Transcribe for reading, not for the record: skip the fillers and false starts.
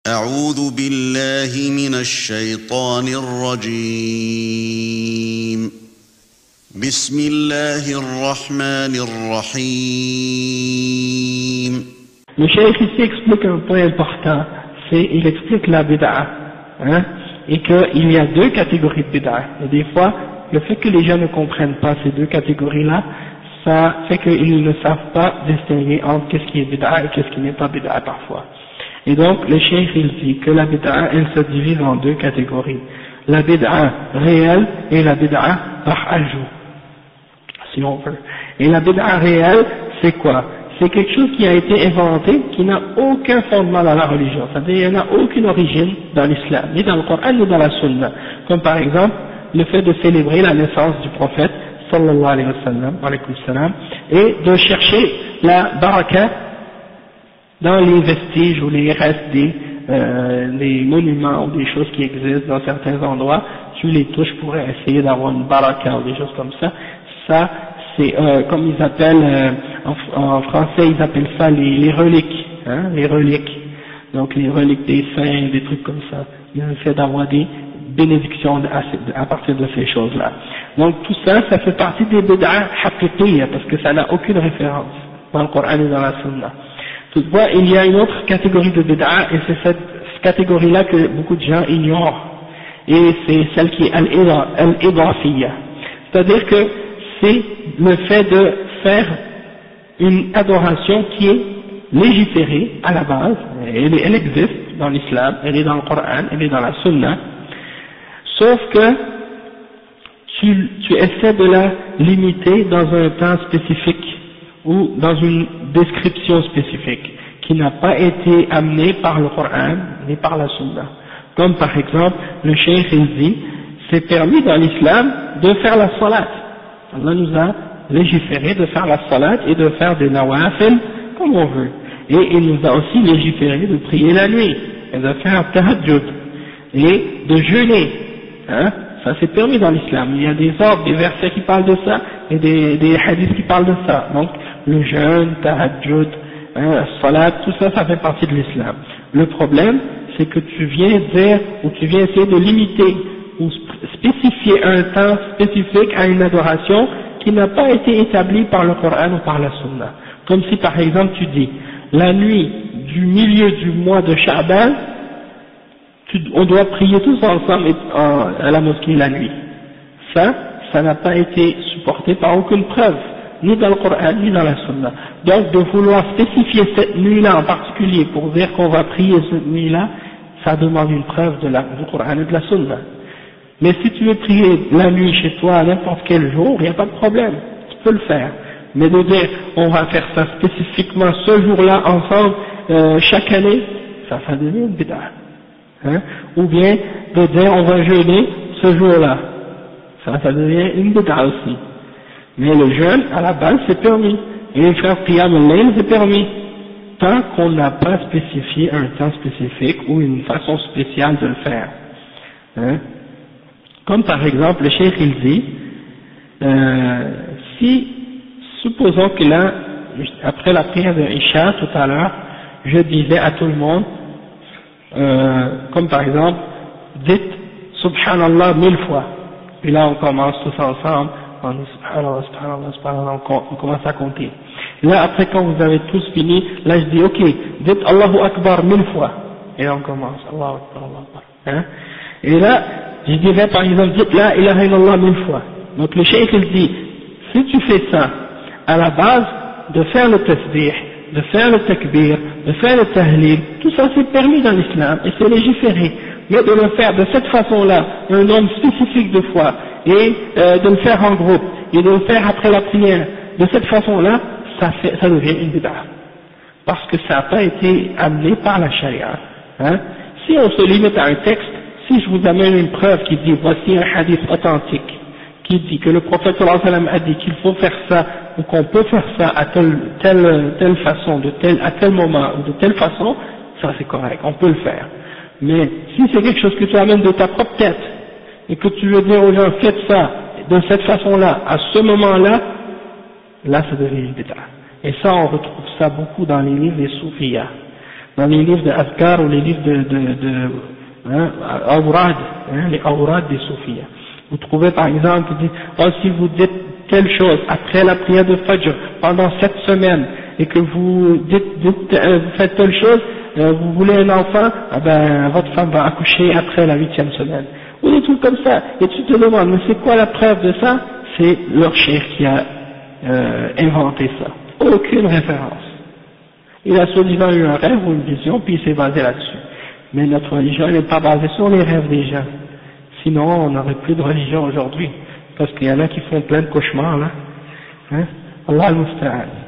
أعوذ بالله من الشيطان الرجيم بسم الله الرحمن الرحيم. Le cheikh ici explique un point important, il explique la bid'a, et qu'il y a deux catégories de bid'a. Et des fois, le fait que les gens ne comprennent pas ces deux catégories-là, ça fait qu'ils ne savent pas distinguer entre qu'est-ce qui est bid'a et qu'est-ce qui n'est pas bid'a parfois. Et donc, le cheikh il dit que la bid'a, elle se divise en deux catégories. La bid'a réelle et la bid'a par ajout, si on veut. Et la bid'a réelle, c'est quoi? C'est quelque chose qui a été inventé, qui n'a aucun fondement dans la religion. C'est-à-dire, il n'y a aucune origine dans l'islam, ni dans le Coran, ni dans la Sunna. Comme par exemple, le fait de célébrer la naissance du prophète, sallallahu alayhi wa sallam, et de chercher la baraka dans les vestiges ou les restes des monuments ou des choses qui existent dans certains endroits. Tu les touches pour essayer d'avoir une baraka ou des choses comme ça. Ça, c'est comme ils appellent, en français ils appellent ça les reliques, les reliques. Donc les reliques des saints, des trucs comme ça. Il y a le fait d'avoir des bénédictions à partir de ces choses-là. Donc tout ça, ça fait partie des bid'a haqiqiyya, parce que ça n'a aucune référence dans le Coran et dans la Sunna. Toutefois, il y a une autre catégorie de bid'a, et c'est cette catégorie-là que beaucoup de gens ignorent. Et c'est celle qui est al-idafiyya. C'est-à-dire que c'est le fait de faire une adoration qui est légiférée à la base. Elle existe dans l'islam, elle est dans le Coran, elle est dans la Sunna. Sauf que tu essaies de la limiter dans un temps spécifique ou dans une description spécifique qui n'a pas été amenée par le Coran ni par la Sunna. Comme par exemple, le cheikh il dit, c'est permis dans l'islam de faire la salat. Allah nous a légiféré de faire la salat et de faire des nawafil comme on veut. Et il nous a aussi légiféré de prier la nuit et de faire tahajjud et de jeûner. Ça c'est permis dans l'islam. Il y a des ordres, des versets qui parlent de ça et des hadiths qui parlent de ça. Donc le jeûne, tahajjud, salat, tout ça, ça fait partie de l'islam. Le problème, c'est que tu viens dire, ou tu viens essayer de limiter ou spécifier un temps spécifique à une adoration qui n'a pas été établie par le Coran ou par la Sunna. Comme si par exemple tu dis, la nuit du milieu du mois de Sha'ban, on doit prier tous ensemble à la mosquée la nuit. Ça n'a pas été supporté par aucune preuve, ni dans le Coran, ni dans la Sunna. Donc de vouloir spécifier cette nuit-là en particulier pour dire qu'on va prier cette nuit-là, ça demande une preuve du Coran et de la Sunna. Mais si tu veux prier la nuit chez toi à n'importe quel jour, il n'y a pas de problème, tu peux le faire. Mais de dire on va faire ça spécifiquement ce jour-là ensemble chaque année, ça devient une bid'a. Ou bien de dire on va jeûner ce jour-là, ça devient une bid'a aussi. Mais le jeûne à la base c'est permis, et faire qiyam al-layl c'est permis, tant qu'on n'a pas spécifié un temps spécifique ou une façon spéciale de le faire. Comme par exemple, le cheikh il dit, si, supposons que là, après la prière de Isha tout à l'heure, je disais à tout le monde, comme par exemple, dites Subhanallah 1000 fois, et là on commence tous ensemble, on dit Subhanallah, Subhanallah, Subhanallah, on commence à compter. Et là après quand vous avez tous fini, là je dis ok, dites Allahu Akbar 1000 fois, et là on commence, Allahu Akbar, Allahu Akbar. Et là, je dirais par exemple, dites La ilaha illallah 1000 fois. Donc le cheikh il dit, si tu fais ça, à la base de faire le tasbih, de faire le takbir, de faire le tahlil, tout ça c'est permis dans l'islam et c'est légiféré. Mais de le faire de cette façon-là, un nombre spécifique de fois, et de le faire en groupe, et de le faire après la prière, de cette façon-là, ça devient une bid'a. Parce que ça n'a pas été amené par la charia. Si on se limite à un texte, si je vous amène une preuve qui dit voici un hadith authentique qui dit que le prophète sallallahu alayhi wa sallam a dit qu'il faut faire ça ou qu'on peut faire ça à telle façon, à tel moment ou de telle façon, ça c'est correct, on peut le faire. Mais si c'est quelque chose que tu amènes de ta propre tête et que tu veux dire aux gens faites ça de cette façon-là, à ce moment-là, là ça devient une bid'a. Et ça on retrouve ça beaucoup dans les livres des soufiyas. dans les livres de Azkar ou les livres Awrad, les Awrad des soufis. Vous trouvez par exemple, il dit, oh, si vous dites telle chose après la prière de Fajr pendant 7 semaines et que vous faites telle chose, vous voulez un enfant, ah ben, votre femme va accoucher après la 8e semaine. Ou des trucs comme ça. Et tu te demandes, mais c'est quoi la preuve de ça? C'est leur cheikh qui a inventé ça. Aucune référence. Il a soi-disant eu un rêve ou une vision, puis il s'est basé là-dessus. Mais notre religion n'est pas basée sur les rêves des gens. Sinon, on n'aurait plus de religion aujourd'hui. Parce qu'il y en a qui font plein de cauchemars, là. Hein? Allah al-Musta'an.